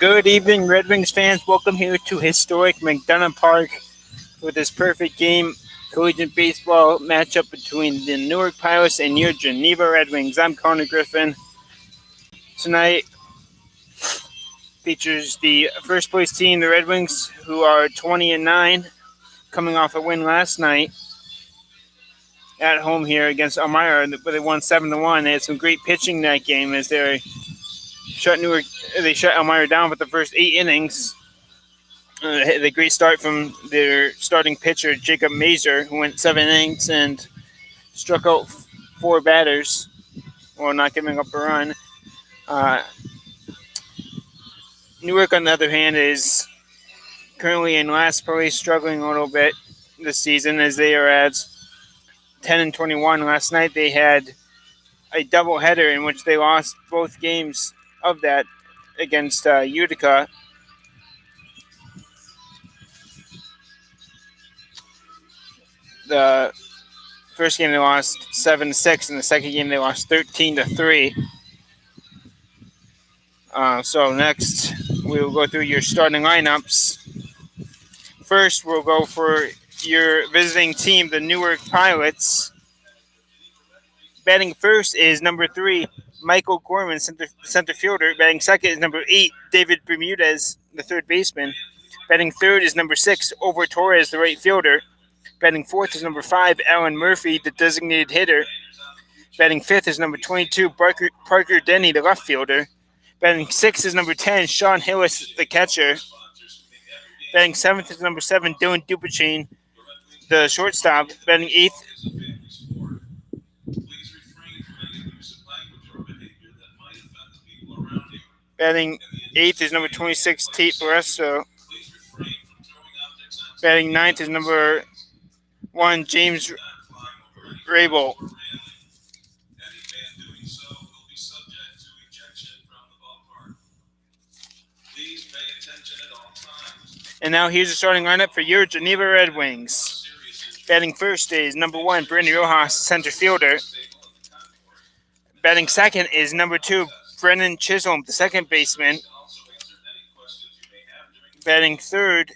Good evening, Red Wings fans. Welcome here to historic McDonough Park for this perfect game collegiate baseball matchup between the Newark Pirates and your Geneva Red Wings. I'm Connor Griffin. Tonight features the first place team, the Red Wings, who are 20-9, coming off a win last night at home here against Elmira, but they won 7-1. They had some great pitching that game as they shut Elmira down for the first 8 innings. The great start from their starting pitcher, Jacob Mazer, who went 7 innings and struck out 4 batters while not giving up a run. Newark, on the other hand, is currently in last place, struggling a little bit this season as they are at 10-21. Last night they had a doubleheader in which they lost both games of that against Utica. The first game they lost 7-6, and the second game they lost 13-3. So next, we'll go through your starting lineups. First, we'll go for your visiting team, the Newark Pilots. Batting first is number 3, Michael Gorman, center fielder. Batting second is number 8, David Bermudez, the third baseman. Batting third is number 6, Over Torres, the right fielder. Batting fourth is number 5, Alan Murphy, the designated hitter. Batting fifth is number 22, Parker Denny, the left fielder. Batting sixth is number 10, Sean Hillis, the catcher. Batting seventh is number 7, Dylan Dupachine, the shortstop. Batting eighth is number 26, Tate Barresto. Batting ninth is number 1, James Rabel. And now here's the starting lineup for your Geneva Red Wings. Batting first is number 1, Brandon Rojas, center fielder. Batting second is number 2, Brennan Chisholm, the second baseman. Batting third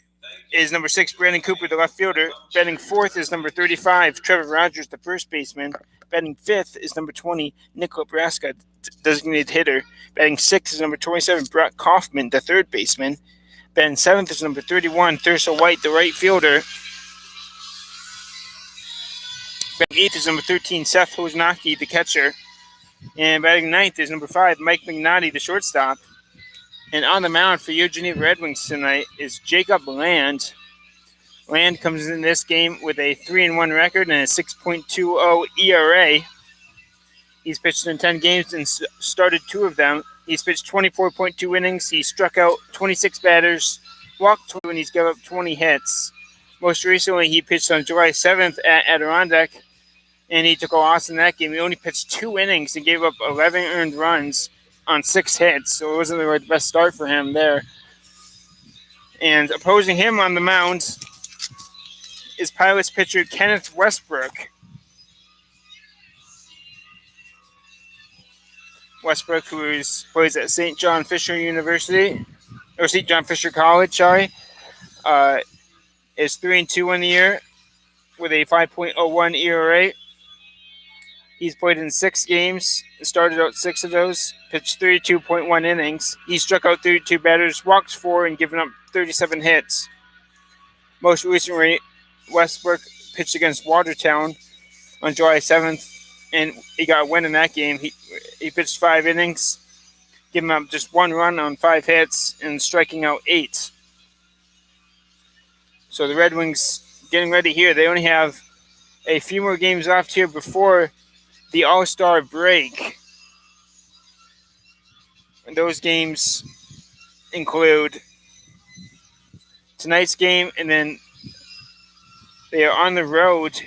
is number 6, Brandon Cooper, the left fielder. Batting fourth is number 35, Trevor Rogers, the first baseman. Batting fifth is number 20, Nick Lebraska, designated hitter. Batting sixth is number 27, Brock Kaufman, the third baseman. Batting seventh is number 31, Thurso White, the right fielder. Batting eighth is number 13, Seth Wozniacki, the catcher. And batting ninth is number 5, Mike Magnotti, the shortstop. And on the mound for your Geneva Red Wings tonight is Jacob Land. Land comes in this game with a 3-1 record and a 6.20 ERA. He's pitched in 10 games and started 2 of them. He's pitched 24.2 innings. He struck out 26 batters, walked 2, and he's given up 20 hits. Most recently, he pitched on July 7th at Adirondack, and he took a loss in that game. He only pitched 2 innings and gave up 11 earned runs on 6 hits, so it wasn't the best start for him there. And opposing him on the mound is Pilots pitcher Kenneth Westbrook. Westbrook, who plays at St. John Fisher University, or St. John Fisher College, is 3-2 in the year with a 5.01 ERA. He's played in 6 games, started out 6 of those, pitched 32.1 innings. He struck out 32 batters, walked 4, and given up 37 hits. Most recently, Westbrook pitched against Watertown on July 7th, and he got a win in that game. He pitched 5 innings, giving up just 1 run on 5 hits, and striking out 8. So the Red Wings getting ready here. They only have a few more games left here before the All-Star break. And those games include tonight's game, and then they are on the road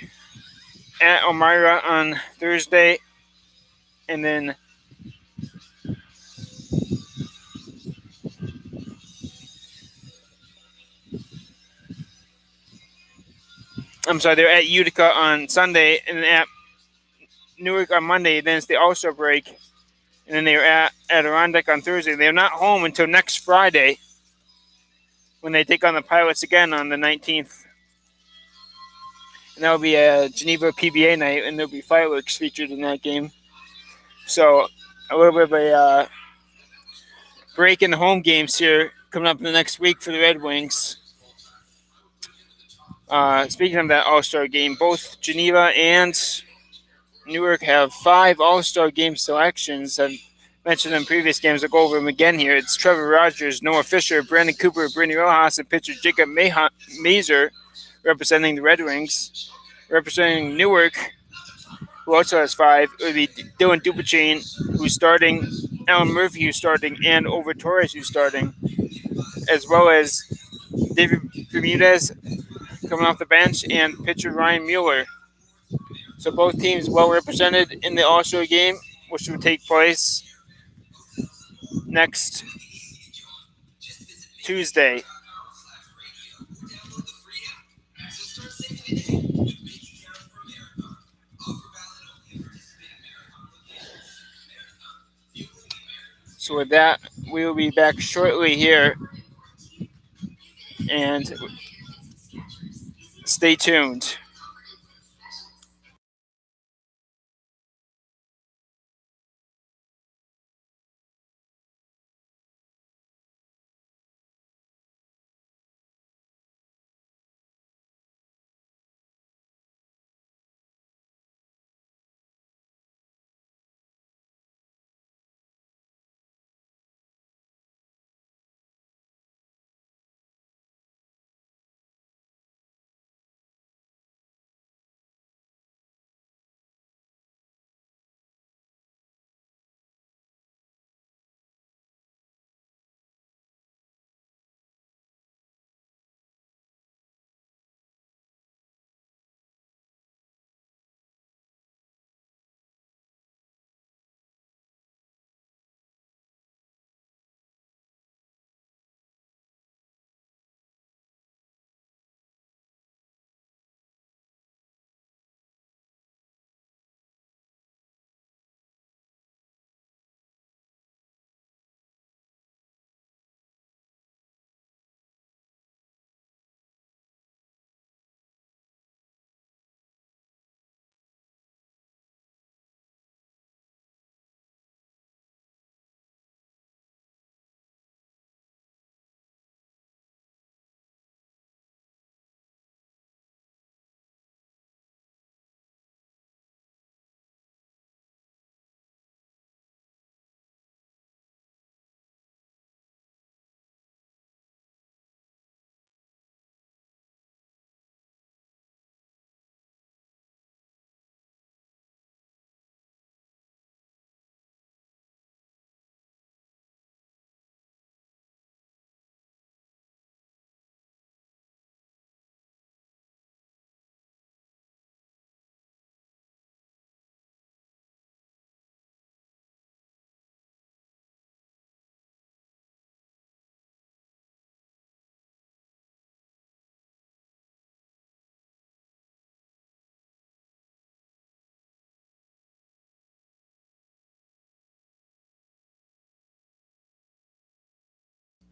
at Elmira on Thursday, and then they're at Utica on Sunday, and then at Newark on Monday. Then it's the All-Star break, and then they're at Adirondack on Thursday. They're not home until next Friday, when they take on the Pilots again on the 19th. And that'll be a Geneva PBA night, and there'll be fireworks featured in that game. So a little bit of a break in the home games here coming up in the next week for the Red Wings. Speaking of that All-Star game, both Geneva and Newark have 5 All-Star game selections. I've mentioned in previous games. I'll go over them again here. It's Trevor Rogers, Noah Fisher, Brandon Cooper, Brittany Rojas, and pitcher Jacob Mazer representing the Red Wings. Representing Newark, who also has 5, it would be Dylan Dupachine, who's starting, Alan Murphy, who's starting, and Over Torres, who's starting, as well as David Bermudez coming off the bench, and pitcher Ryan Mueller. So both teams well represented in the All-Star game, which will take place next Tuesday. So with that, we will be back shortly here, and stay tuned.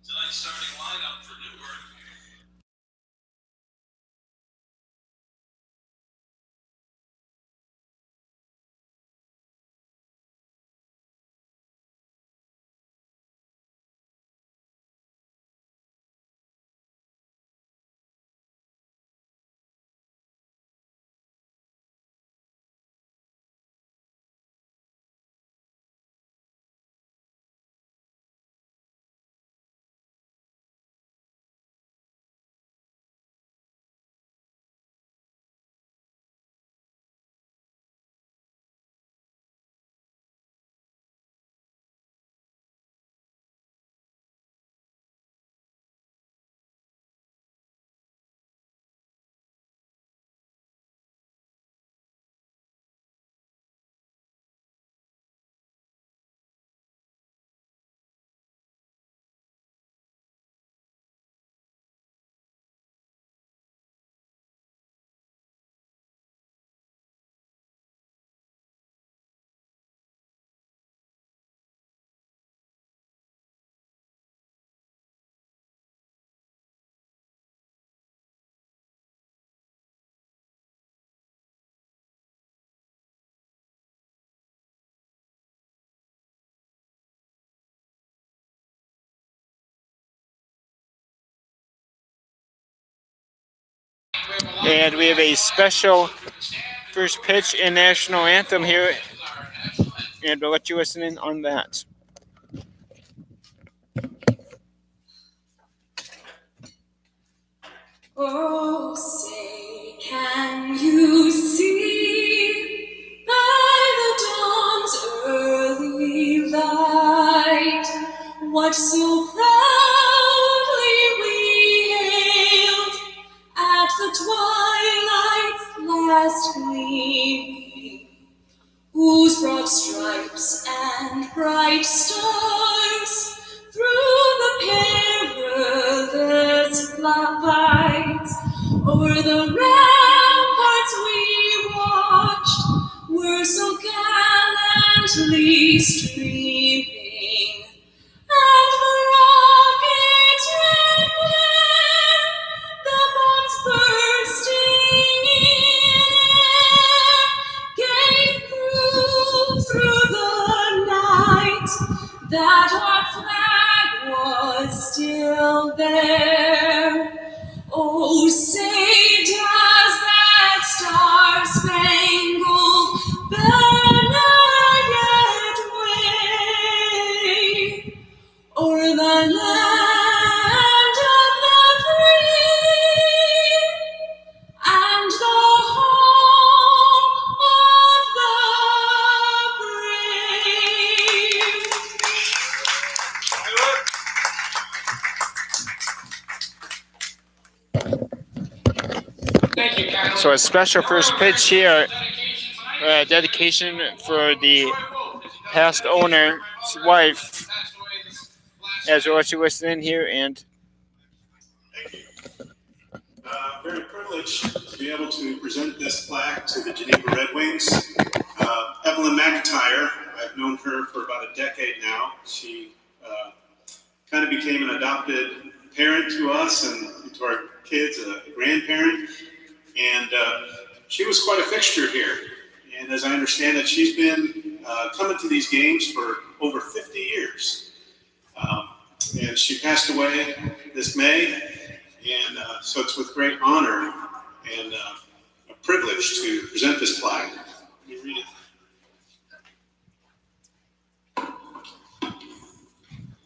Tonight's starting lineup for Newark. And we have a special first pitch and national anthem here, and we'll let you listen in on that. Oh, say, can you see by the dawn's early light what so proudly we hailed at the twilight's last gleaming, whose broad stripes and bright stars through the perilous flights over the ramparts we watched were so gallantly streaming, and the rockets' red glare, the bombs bursting in air, gave proof through the night that our flag was still there. Oh, say does that star-spangled banner yet wave o'er the land of the free and the home of the brave? Thank you, Kylie. So a special first pitch here, dedication for the past owner's wife, as we'll let you listen in here. And Very privileged to be able to present this plaque to the Geneva Red Wings. Evelyn McIntyre, I've known her for about a decade now. She kind of became an adopted parent to us and to our kids, a grandparent. And she was quite a fixture here. And as I understand it, she's been coming to these games for over 50 years. And she passed away this May. And so it's with great honor and a privilege to present this plaque. Let me read it.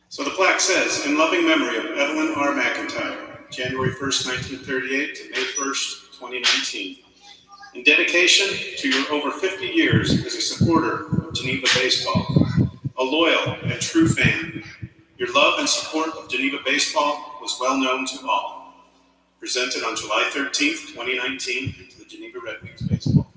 So the plaque says, in loving memory of Evelyn R. McIntyre, January 1st, 1938 to May 1st, 2019. In dedication to your over 50 years as a supporter of Geneva baseball, a loyal and true fan, your love and support of Geneva baseball was well known to all. Presented on July 13th, 2019 to the Geneva Red Wings baseball.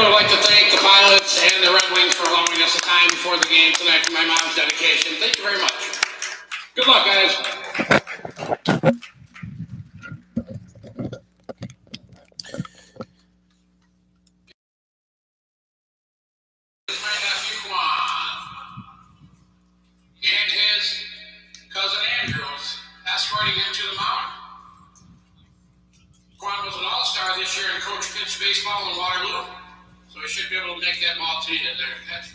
would like to thank the pilots and the Red Wings for allowing us the time before the game tonight for my mom's dedication. Thank you very much. Good luck, guys. This is my nephew Juan and his cousin Andrews escorting him to the mound. Juan was an all-star this year and coach pitched baseball in Waterloo, so he should be able to make that ball to you there. Catch.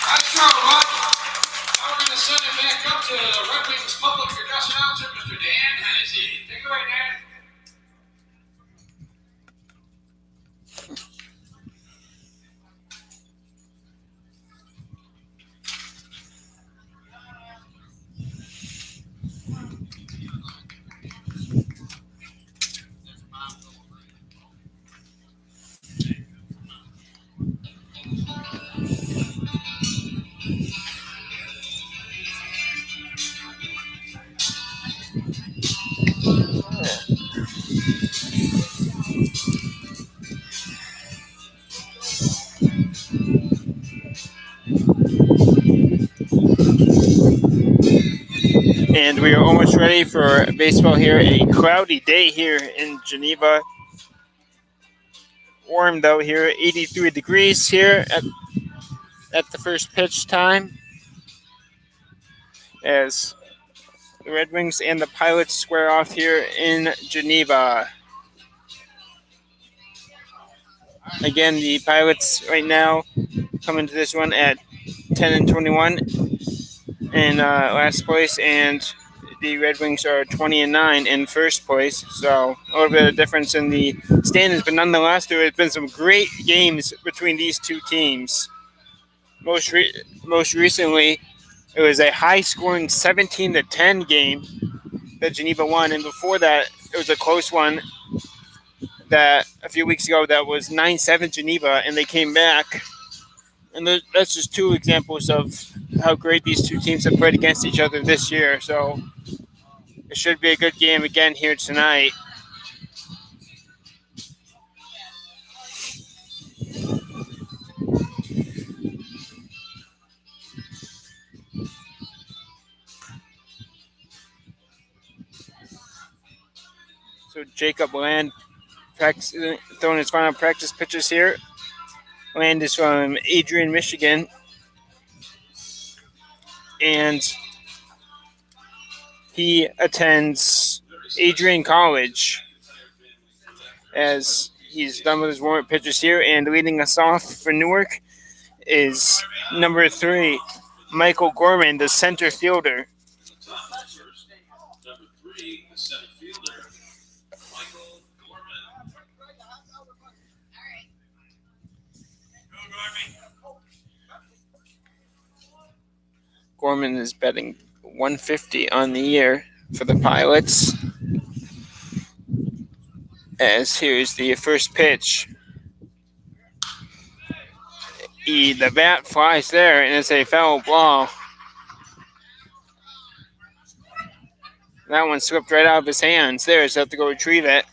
Nice throw, Buck. Now we're going to send it back up to the Red Wings public address announcer, Mr. Dan Hennessy. Take it away, Dan. And we are almost ready for baseball here. A cloudy day here in Geneva. Warm though here, 83 degrees here at the first pitch time. As the Red Wings and the Pilots square off here in Geneva. Again, the Pilots right now coming to this one at 10-21 in last place, and the Red Wings are 20-9 in first place. So a little bit of difference in the standings, but nonetheless, there has been some great games between these two teams. Most recently, it was a high-scoring 17-10 game that Geneva won, and before that, it was a close one that a few weeks ago that was 9-7 Geneva, and they came back. And that's just two examples of how great these two teams have played against each other this year. So it should be a good game again here tonight. So Jacob Land throwing his final practice pitches here. Land is from Adrian, Michigan. And he attends Adrian College as he's done with his warm-up pitches here. And leading us off for Newark is number 3, Michael Gorman, the center fielder. Number 3, the center fielder, Michael Gorman. Gorman is betting 150 on the year for the Pilots. As here's the first pitch. The bat flies there, and it's a foul ball. That one slipped right out of his hands there, so I have to go retrieve it.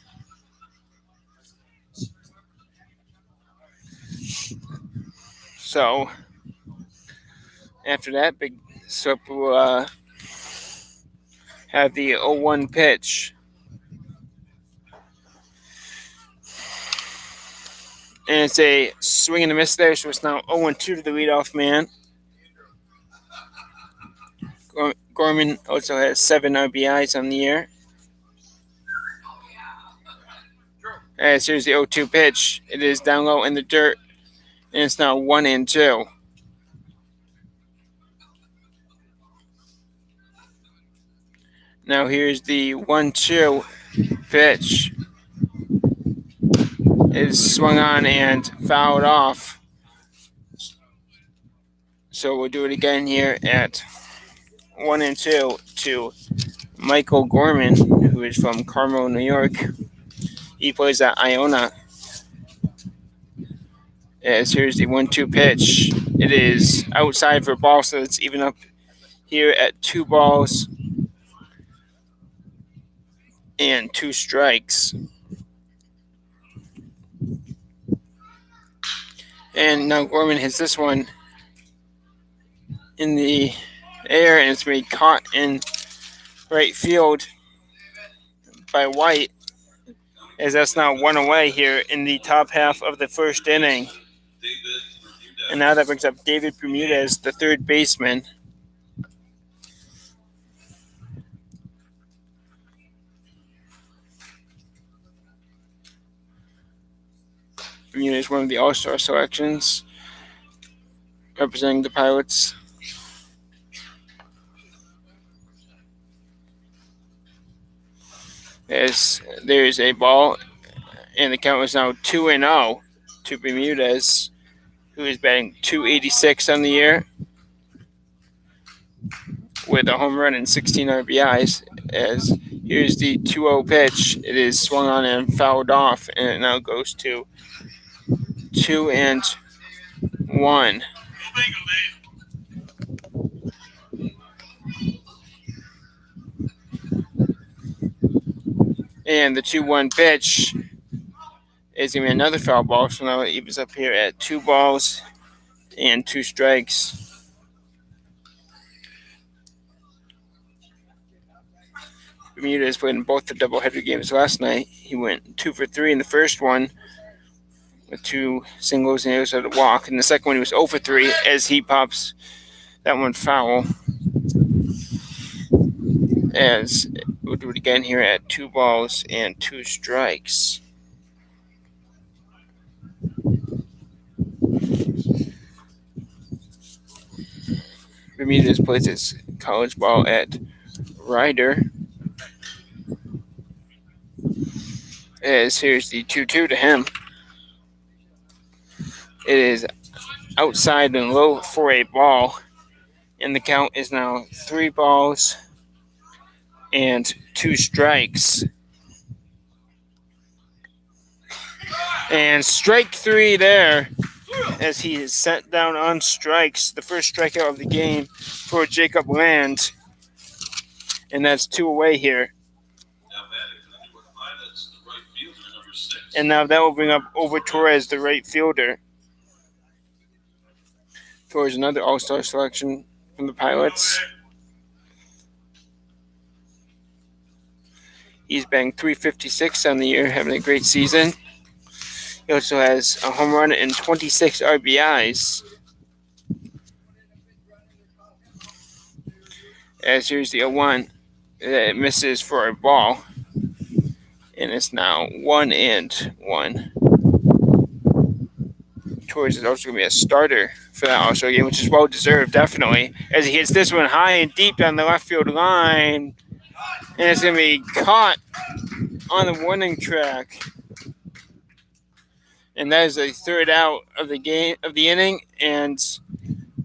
So, after that big slip, we'll have the 0-1 pitch. And it's a swing and a miss there, so it's now 0-2 to the leadoff man. Gorman also has 7 RBIs on the year. As here's the 0-2 pitch. It is down low in the dirt, and it's now 1-2. Now here's the 1-2 pitch. It is swung on and fouled off. So we'll do it again here at 1-2 to Michael Gorman, who is from Carmel, New York. He plays at Iona. As here's the 1-2 pitch. It is outside for a ball, so it's even up here at 2 balls and 2 strikes. And now Gorman hits this one in the air, and it's made caught in right field by White, as that's now 1 away here in the top half of the first inning. And now that brings up David Bermudez, the third baseman. Bermudez, one of the All-Star selections, representing the Pirates. As there is a ball, and the count is now 2-0 to Bermudez, who is batting .286 on the year with a home run and 16 RBIs. As here's the 2-0 pitch. It is swung on and fouled off, and it now goes to 2-1. And the 2-1 pitch is going to be another foul ball, so now it evens up here at 2 balls and 2 strikes. Bermudez played in both the doubleheader games last night. He went 2 for 3 in the first one with 2 singles and he also had a walk. In the second one, he was 0 for 3 as he pops that one foul. As we'll do it again here at 2 balls and 2 strikes. Bermudez plays his college ball at Rider. As here's the 2-2 to him. It is outside and low for a ball. And the count is now 3 balls and 2 strikes. And strike 3 there, as he is set down on strikes. The first strikeout of the game for Jacob Land. And that's 2 away here. Now batting for the New York Pilots, the right fielder, number 6. And now that will bring up Over Torres, the right fielder. Torres, another All-Star selection from the Pilots. He's batting .356 on the year, having a great season. He also has a home run and 26 RBIs. As here's the 0-1. It misses for a ball. And it's now 1-1. Torres is also going to be a starter for that All-Star game, which is well-deserved, definitely. As he hits this one high and deep down the left field line. And it's going to be caught on the warning track. And that is the third out of the game, of the inning. And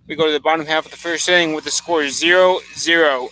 we go to the bottom half of the first inning with the score 0-0.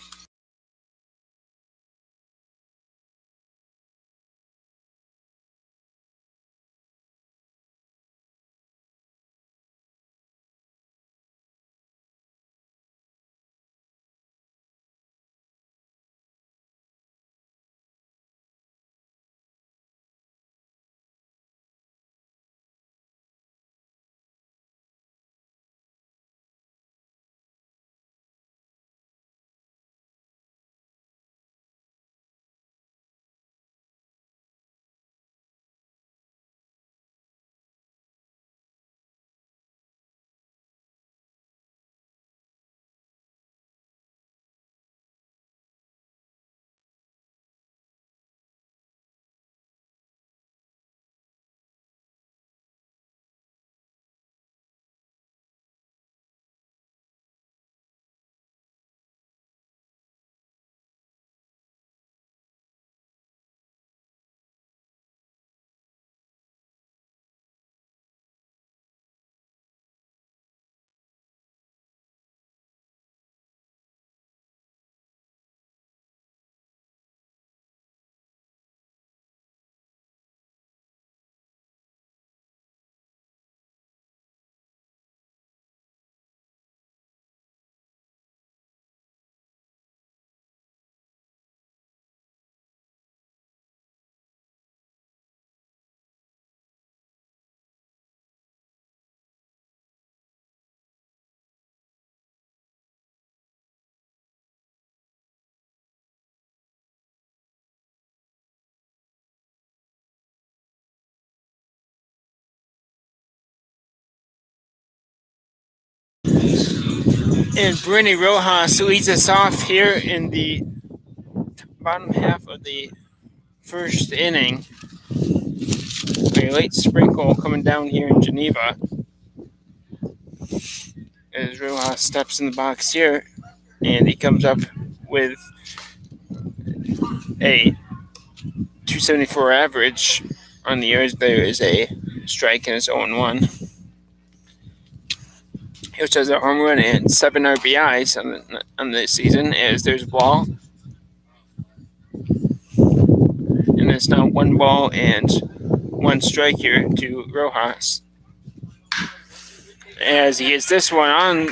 And Brittany Rojas leads us off here in the bottom half of the first inning. A late sprinkle coming down here in Geneva. As Rojas steps in the box here, and he comes up with a 274 average on the years. There is a strike and it's 0-1. He also has a home run and 7 RBIs on the season, as there's a ball. And it's now 1 ball and 1 strike here to Rojas. As he hits this one on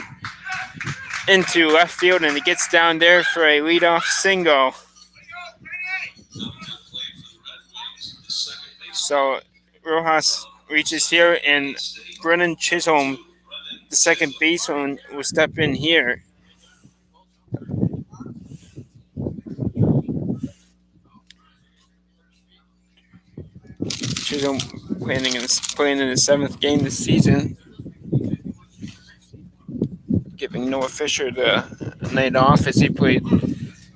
into left field, and he gets down there for a leadoff single. So Rojas reaches here, and Brennan Chisholm, the second baseman, will step in here. Chisholm playing in his 7th game this season, giving Noah Fisher the night off as he played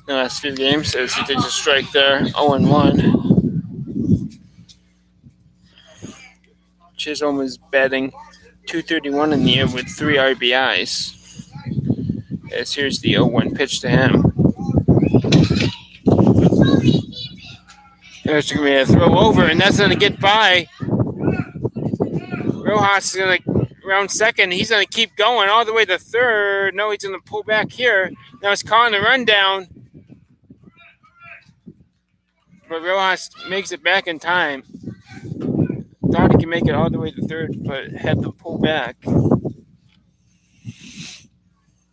the last few games, as he takes a strike there, 0-1. Chisholm is batting .231 in the year with 3 RBIs. As here's the 0-1 pitch to him. There's going to be a throw over, and that's going to get by. Rojas is going to round second. He's going to keep going all the way to third. No, he's going to pull back here. Now he's calling the run down. But Rojas makes it back in time. Thought he could make it all the way to third, but had to pull back.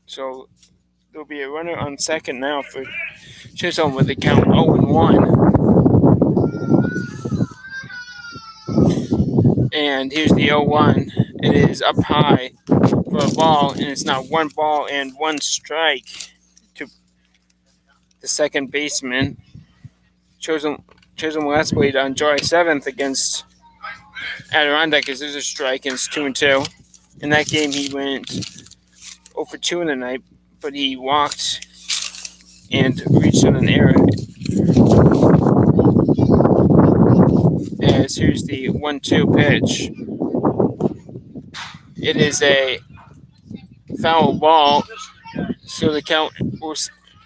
So there'll be a runner on second now for Chisholm with the count 0-1. And here's the 0-1. It is up high for a ball, and it's now 1 ball and 1 strike to the second baseman. Chisholm last played on July 7th against Adirondack, as there's a strike, and it's 2-2. In that game, he went 0-2 in the night, but he walked and reached on an error. As here's the 1-2 pitch. It is a foul ball, so the count will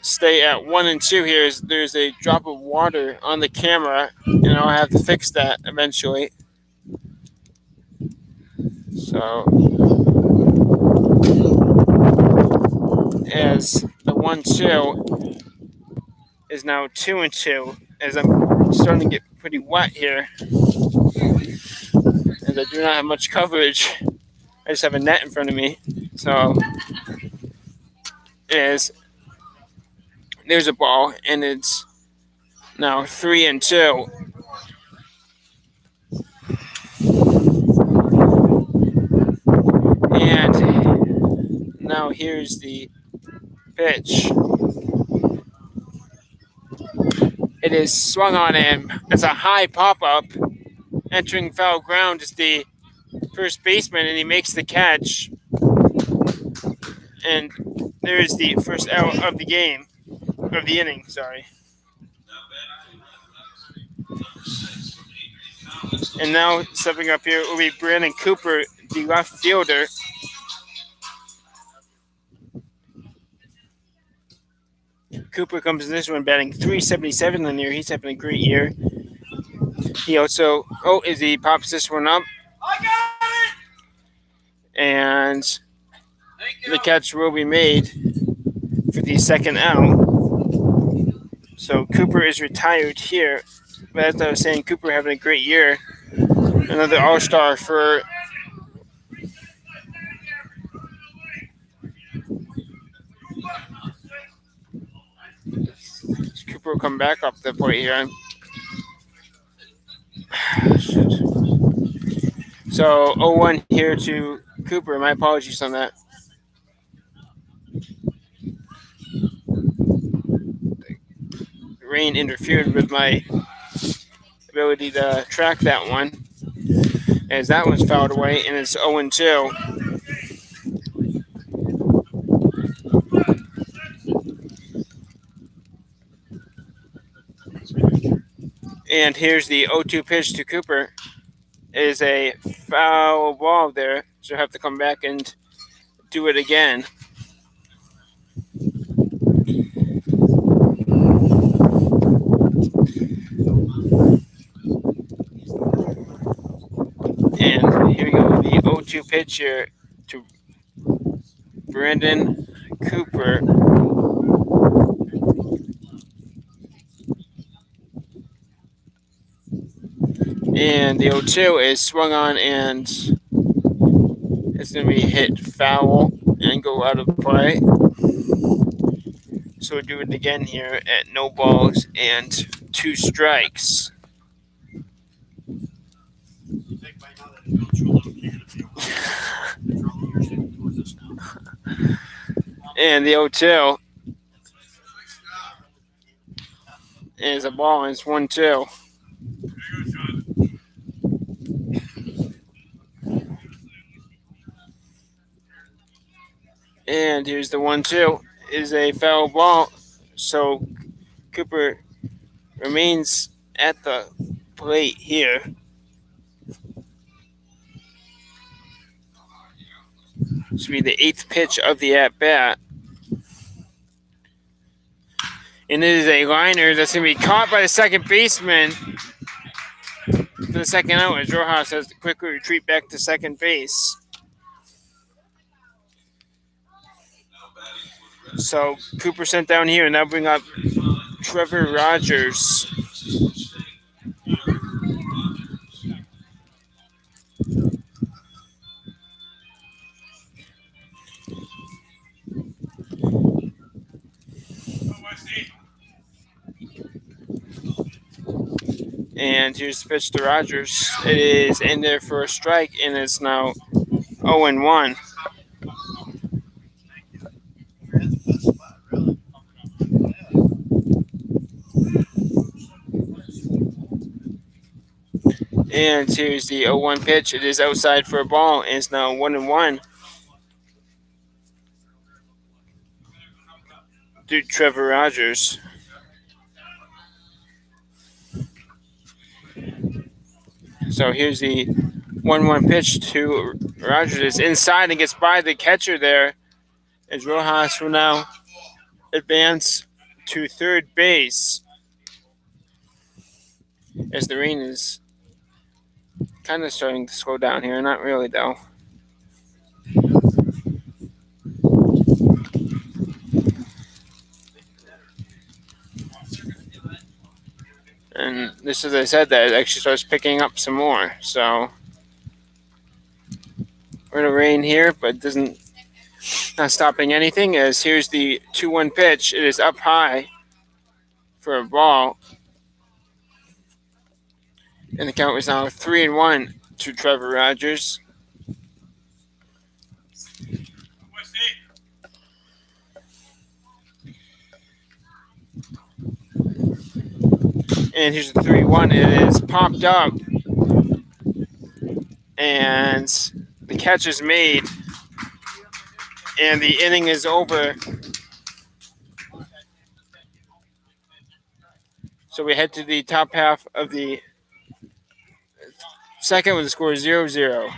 stay at 1-2 here. There's a drop of water on the camera, and I'll have to fix that eventually. So, as the 1-2 is now 2-2, as I'm starting to get pretty wet here, as I do not have much coverage. I just have a net in front of me. So, there's a ball, and it's now 3-2. And now here's the pitch. It is swung on him. It's a high pop-up. Entering foul ground is the first baseman, and he makes the catch. And there is the first out of the game, of the inning, sorry. And now stepping up here will be Brandon Cooper, the left fielder. Cooper comes in this one batting .377 in the year. He's having a great year. He also, as he pops this one up. I got it! And the catch will be made for the second out. So Cooper is retired here. But as I was saying, Cooper having a great year. Another all-star for Cooper will come back up the plate here. So 0-1 here to Cooper. My apologies on that. The rain interfered with my ability to track that one, as that one's fouled away, and it's 0-2. And here's the 0-2 pitch to Cooper. It is a foul ball there, so he'll have to come back and do it again. And here we go, the 0-2 pitch here to Brandon Cooper. And the 0-2 is swung on, and it's going to be hit foul and go out of play. So we'll do it again here at no balls and 2 strikes. And the 0-2 is a ball, and it's 1-2. And here's the 1-2 is a foul ball, so Cooper remains at the plate here. This will be the 8th pitch of the at bat. And it is a liner that's going to be caught by the second baseman for the second out, as Rojas has to quickly retreat back to second base. So Cooper sent down here, and now bring up Trevor Rogers. And here's the pitch to Rogers. It is in there for a strike, and it's now 0-1. And here's the 0-1 pitch. It is outside for a ball, and it's now 1-1. To Trevor Rogers. So here's the 1-1 pitch to Rogers. It's inside and gets by the catcher there, as Rojas will now advance to third base, as the rain is kind of starting to slow down here. Not really, though. And this, as I said, that it actually starts picking up some more. So we're gonna rain here, but it doesn't, not stopping anything. As here's the 2-1 pitch. It is up high for a ball, and the count is now 3-1 to Trevor Rogers. And here's the 3-1. It is popped up, and the catch is made, and the inning is over. So we head to the top half of the second with the score 0-0.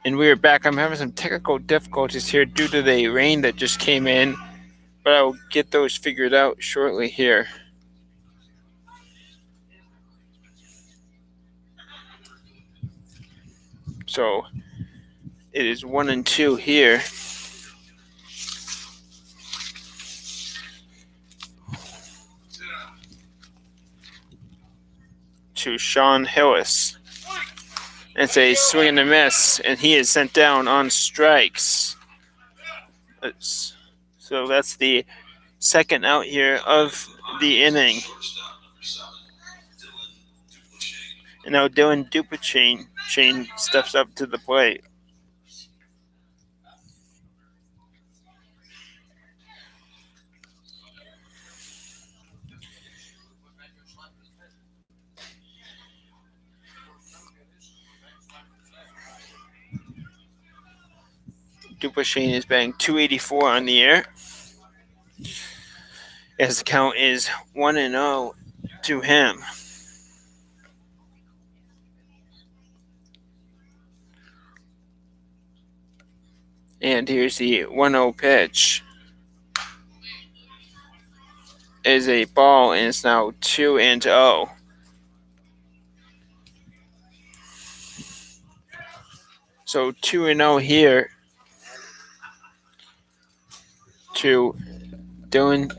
And we are back. I'm having some technical difficulties here due to the rain that just came in, but I'll get those figured out shortly here. So it is 1-2 here. To Sean Hillis. It's a swing and a miss, and he is sent down on strikes. So that's the second out here of the inning. Shortstop number 7, Dylan Duplessis. And now Dylan Duplessis steps up to the plate. Duplessis is batting .284 on the year, as the count is 1-0 to him. And here's the 1-0 pitch. Is a ball, and it's now 2-0. So 2-0 here to Dylan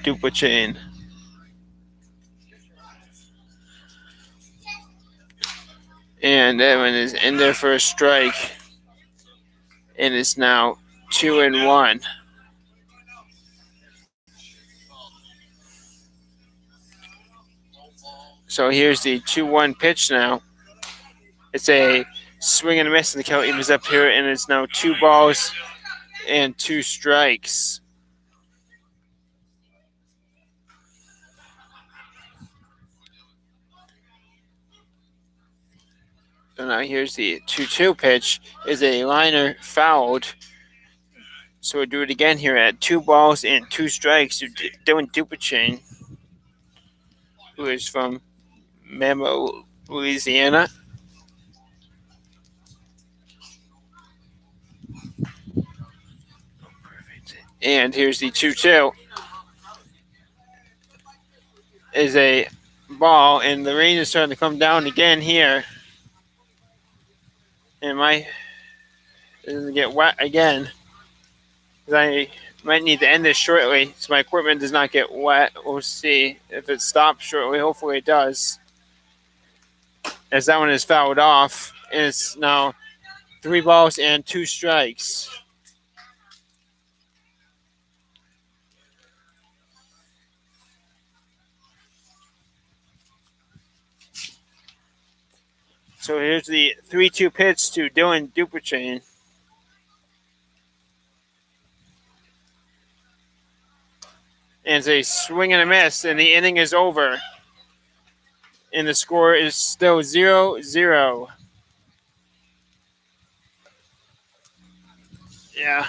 Duplessis. And that one is in there for a strike. And it's now 2-1. So here's the 2-1 pitch now. It's a swing and a miss, and the count evens up here, and it's now 2 balls and 2 strikes. So now here's the 2-2 pitch. Is a liner fouled. So we'll do it again here at 2 balls and 2 strikes to Dylan Duplessis, who is from Memo, Louisiana. And here's the 2-2. Is a ball, and the rain is starting to come down again here. And it doesn't get wet again. I might need to end this shortly so my equipment does not get wet. We'll see if it stops shortly. Hopefully it does. As that one is fouled off, and it's now 3 balls and 2 strikes. So here's the 3-2 pitch to Dylan Duplessis. And it's a swing and a miss, and the inning is over. And the score is still 0-0. Yeah.